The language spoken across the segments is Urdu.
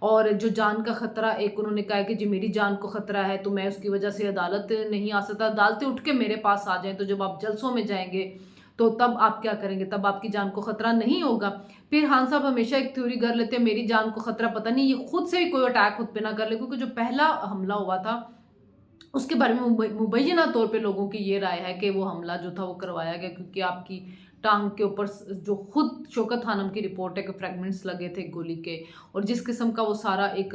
اور جو جان کا خطرہ، ایک انہوں نے کہا کہ جی میری جان کو خطرہ ہے تو میں اس کی وجہ سے عدالت نہیں آ سکتا، عدالتیں اٹھ کے میرے پاس آ جائیں، تو جب آپ جلسوں میں جائیں گے تو تب آپ کیا کریں گے؟ تب آپ کی جان کو خطرہ نہیں ہوگا۔ پھر خان صاحب ہمیشہ ایک تھیوری کر لیتے ہیں، میری جان کو خطرہ، پتہ نہیں یہ خود سے ہی کوئی اٹیک خود پہ نہ کر لے، کیونکہ جو پہلا حملہ ہوا تھا اس کے بارے میں مبینہ طور پہ لوگوں کی یہ رائے ہے کہ وہ حملہ جو تھا وہ کروایا گیا، کیونکہ آپ کی ٹانگ کے اوپر جو خود شوکت خانم کی رپورٹ ہے کہ فریگمنٹس لگے تھے گولی کے، اور جس قسم کا وہ سارا ایک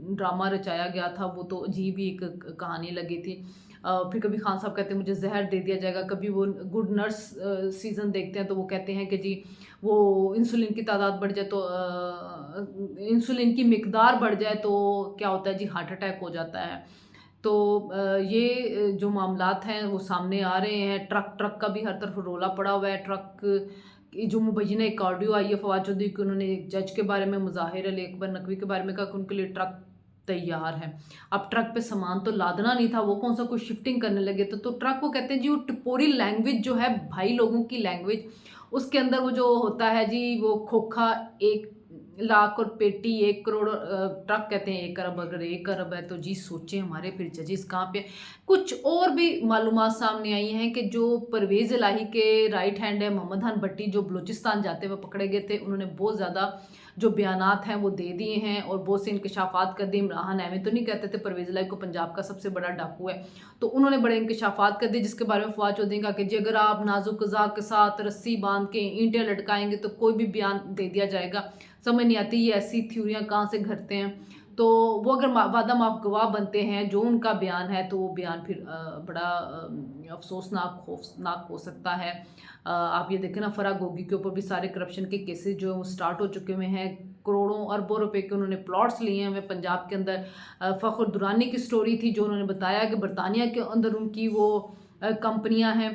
ڈرامہ رچایا گیا تھا وہ تو عجیب ہی ایک کہانی لگی تھی۔ پھر کبھی خان صاحب کہتے ہیں مجھے زہر دے دیا جائے گا، کبھی وہ گڈ نرس سیزن دیکھتے ہیں تو وہ کہتے ہیں کہ جی وہ انسولین کی تعداد بڑھ جائے تو انسولین کی مقدار بڑھ جائے تو کیا ہوتا ہے جی ہارٹ اٹیک ہو جاتا ہے۔ تو یہ جو معاملات ہیں وہ سامنے آ رہے ہیں۔ ٹرک کا بھی ہر طرف رولا پڑا ہوا ہے۔ ٹرک کی جو مبینہ ایک آڈیو آئی ہے فواد چودھری کی، انہوں نے ایک جج کے بارے میں، مظاہر علی اکبر نقوی کے بارے میں کہا کہ ان کے لیے ٹرک تیار ہے۔ اب ٹرک پہ سامان تو لادنا نہیں تھا، وہ کون سا کوئی شفٹنگ کرنے لگے تو ٹرک کو کہتے ہیں جی وہ ٹپوری لینگویج جو ہے بھائی لوگوں کی لینگویج، اس کے اندر وہ جو ہوتا ہے جی وہ کھوکھا 1,00,000 اور پیٹی 1 کروڑ، ٹرک کہتے ہیں 1 ارب، اگر 1 ارب ہے تو جی سوچیں ہمارے پھر ججز کہاں پہ۔ کچھ اور بھی معلومات سامنے آئی ہیں کہ جو پرویز الہی کے رائٹ ہینڈ ہے محمد خان بھٹی، جو بلوچستان جاتے ہوئے پکڑے گئے تھے، انہوں نے بہت زیادہ جو بیانات ہیں وہ دے دیے ہیں اور بہت سے انکشافات کر دیے۔ عمران احمد تو نہیں کہتے تھے پرویز الہی کو پنجاب کا سب سے بڑا ڈاکو ہے، تو انہوں نے بڑے انکشافات کر دیے، جس کے بارے میں فواد چودھری نے کہا کہ جی اگر آپ نازک غذا کے ساتھ رسی باندھ کے اینٹیں لٹکائیں گے تو کوئی بھی بیان دے دیا جائے گا۔ سمجھ نہیں آتی یہ ایسی تھیوریاں کہاں سے گھڑتے ہیں۔ تو وہ اگر وعدہ معاف گواہ بنتے ہیں جو ان کا بیان ہے تو وہ بیان پھر بڑا افسوسناک خوفناک ہو سکتا ہے۔ آپ یہ دیکھیں نا، فرا گوگی کے اوپر بھی سارے کرپشن کے کیسز جو ہیں وہ سٹارٹ ہو چکے ہوئے ہیں، کروڑوں اربوں روپے کے انہوں نے پلاٹس لیے ہیں پنجاب کے اندر۔ فخر درانی کی سٹوری تھی جو انہوں نے بتایا کہ برطانیہ کے اندر ان کی وہ کمپنیاں ہیں۔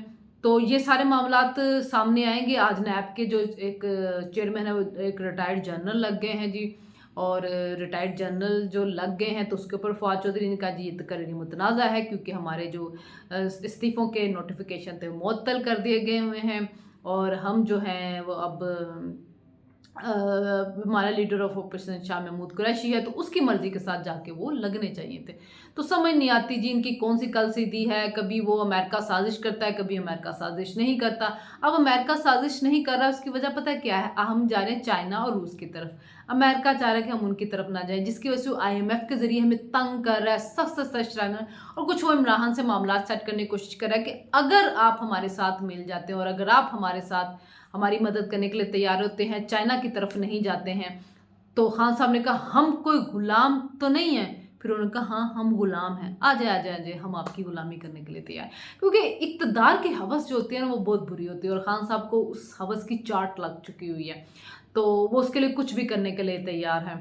تو یہ سارے معاملات سامنے آئیں گے۔ آج نیب کے جو ایک چیئرمین ہے وہ ایک ریٹائرڈ جنرل لگ گئے ہیں جی، اور ریٹائرڈ جنرل جو لگ گئے ہیں تو اس کے اوپر فواد چودھری نے کہا جی یہ تقرری متنازع ہے، کیونکہ ہمارے جو استعفوں کے نوٹیفیکیشن تھے معطل کر دیے گئے ہوئے ہیں، اور ہم جو ہیں وہ اب ہمارا leader of opposition Shah Mahmood Qureshi ہے تو اس کی مرضی کے ساتھ جا کے وہ لگنے چاہیے تھے۔ تو سمجھ نہیں آتی جی ان کی کون سی کل سیدھی ہے، کبھی وہ امریکہ سازش کرتا ہے، کبھی امریکہ سازش نہیں کرتا۔ اب امریکہ سازش نہیں کر رہا، اس کی وجہ پتہ کیا ہے؟ ہم جا رہے ہیں چائنا اور روس کی طرف، امریکہ چاہ رہا ہے کہ ہم ان کی طرف نہ جائیں، جس کی وجہ سے وہ IMF کے ذریعے ہمیں تنگ کر رہا ہے، سخت اشتراک، اور کچھ وہ عمران سے معاملات سیٹ کرنے کی کوشش کر رہا ہے کہ اگر آپ ہمارے ساتھ مل جاتے ہیں اور اگر آپ ہمارے ساتھ ہماری مدد کرنے کے لیے تیار ہوتے ہیں، چائنا کی طرف نہیں جاتے ہیں۔ تو خان صاحب نے کہا ہم کوئی غلام تو نہیں ہیں؟ پھر انہوں نے کہا ہاں ہم غلام ہیں، آ جائے ہم آپ کی غلامی کرنے کے لیے تیار، کیونکہ اقتدار کی ہوس جو ہوتی ہے نا وہ بہت بری ہوتی ہے، اور خان صاحب کو اس ہوس کی چاٹ لگ چکی ہوئی ہے، تو وہ اس کے لیے کچھ بھی کرنے کے لیے تیار ہیں۔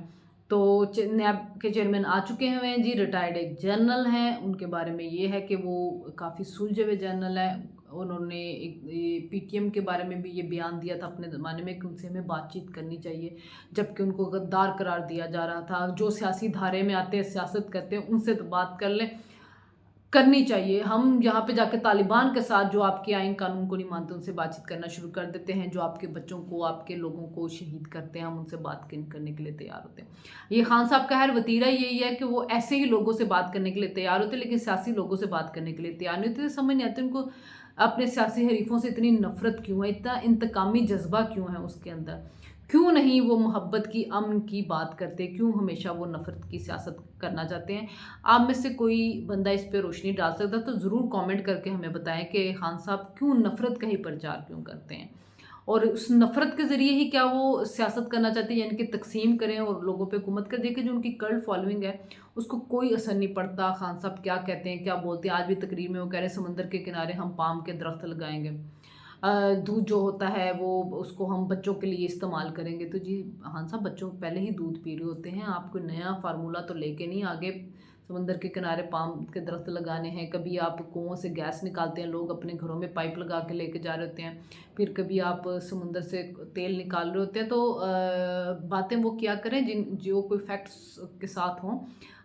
تو نیب کے چیئرمین آ چکے ہیں جی، ریٹائرڈ ایک جنرل ہیں، ان کے بارے میں یہ ہے کہ وہ کافی سلجھے ہوئے جنرل ہیں۔ انہوں نے PTM کے بارے میں بھی یہ بیان دیا تھا اپنے زمانے میں کہ ان سے ہمیں بات چیت کرنی چاہیے، جبکہ ان کو غدار قرار دیا جا رہا تھا۔ جو سیاسی دھارے میں آتے ہیں، سیاست کرتے ہیں، ان سے تو بات کرنی چاہیے۔ ہم یہاں پہ جا کے طالبان کے ساتھ جو آپ کے آئین قانون کو نہیں مانتے ان سے بات چیت کرنا شروع کر دیتے ہیں، جو آپ کے بچوں کو، آپ کے لوگوں کو شہید کرتے ہیں، ہم ان سے بات کرنے کے لیے تیار ہوتے ہیں۔ یہ خان صاحب کا ہر وتیرہ یہی ہے کہ وہ ایسے ہی لوگوں سے بات کرنے کے لیے تیار ہوتے ہیں، لیکن سیاسی لوگوں سے بات کرنے کے لیے تیار نہیں ہوتے۔ سمجھ نہیں آتے ان کو اپنے سیاسی حریفوں سے اتنی نفرت کیوں ہے، اتنا انتقامی جذبہ کیوں ہے اس کے اندر، کیوں نہیں وہ محبت کی، امن کی بات کرتے، کیوں ہمیشہ وہ نفرت کی سیاست کرنا چاہتے ہیں؟ آپ میں سے کوئی بندہ اس پہ روشنی ڈال سکتا تو ضرور کامنٹ کر کے ہمیں بتائیں کہ خان صاحب کیوں نفرت کا ہی پرچار کیوں کرتے ہیں، اور اس نفرت کے ذریعے ہی کیا وہ سیاست کرنا چاہتے ہیں، یعنی کہ تقسیم کریں اور لوگوں پہ حکومت کر دیں، کہ جو ان کی کلٹ فالوئنگ ہے اس کو کوئی اثر نہیں پڑتا خان صاحب کیا کہتے ہیں، کیا بولتے ہیں۔ آج بھی تقریر میں وہ کہہ رہے ہیں سمندر کے کنارے ہم پام کے درخت لگائیں گے، دودھ جو ہوتا ہے وہ اس کو ہم بچوں کے لیے استعمال کریں گے۔ تو جی خان صاحب بچوں پہلے ہی دودھ پی رہے ہوتے ہیں، آپ کوئی نیا فارمولہ تو لے کے نہیں آگے سمندر کے کنارے پام کے درخت لگانے ہیں۔ کبھی آپ کنووں سے گیس نکالتے ہیں، لوگ اپنے گھروں میں پائپ لگا کے لے کے جا رہے ہوتے ہیں، پھر کبھی آپ سمندر سے تیل نکال رہے ہوتے ہیں۔ تو باتیں وہ کیا کریں جو کوئی فیکٹس کے ساتھ ہوں،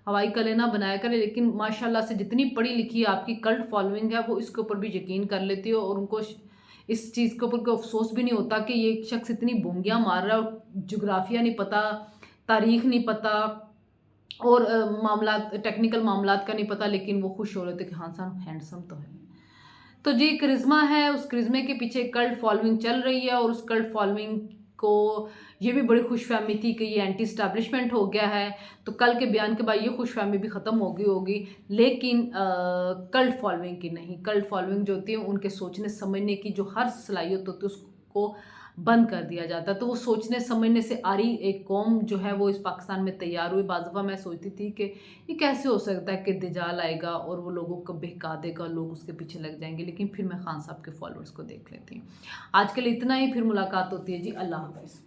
ہوائی کلے نہ بنایا کریں، لیکن ماشاءاللہ سے جتنی پڑھی لکھی آپ کی کلٹ فالوئنگ ہے وہ اس کے اوپر بھی یقین کر لیتی ہو، اور ان کو اس چیز کے اوپر کوئی افسوس بھی نہیں ہوتا کہ یہ شخص اتنی بونگیاں مار رہا ہے اور جغرافیہ نہیں پتہ، تاریخ نہیں پتہ، اور معاملات ٹیکنیکل معاملات کا نہیں پتہ، لیکن وہ خوش ہو رہے تھے کہ ہاں صاحب ہینڈسم تو ہے۔ تو جی کرزما ہے، اس کرزمے کے پیچھے کلٹ فالوئنگ چل رہی ہے، اور اس کلٹ فالوئنگ کو یہ بھی بڑی خوش فہمی تھی کہ یہ اینٹی اسٹیبلشمنٹ ہو گیا ہے، تو کل کے بیان کے بعد یہ خوش فہمی بھی ختم ہو گئی ہوگی، لیکن کلٹ فالوئنگ کی نہیں۔ کلٹ فالوئنگ جو ہوتی ہے ان کے سوچنے سمجھنے کی جو ہر صلاحیت ہوتی ہے اس کو بند کر دیا جاتا ہے، تو وہ سوچنے سمجھنے سے آری ایک قوم جو ہے وہ اس پاکستان میں تیار ہوئی۔ بعض دفعہ میں سوچتی تھی کہ یہ کیسے ہو سکتا ہے کہ دجال آئے گا اور وہ لوگوں کو بہکا دے گا، لوگ اس کے پیچھے لگ جائیں گے، لیکن پھر میں خان صاحب کے فالوورز کو دیکھ لیتی ہوں۔ آج کے لیے اتنا ہی، پھر ملاقات ہوتی ہے جی، اللہ حافظ۔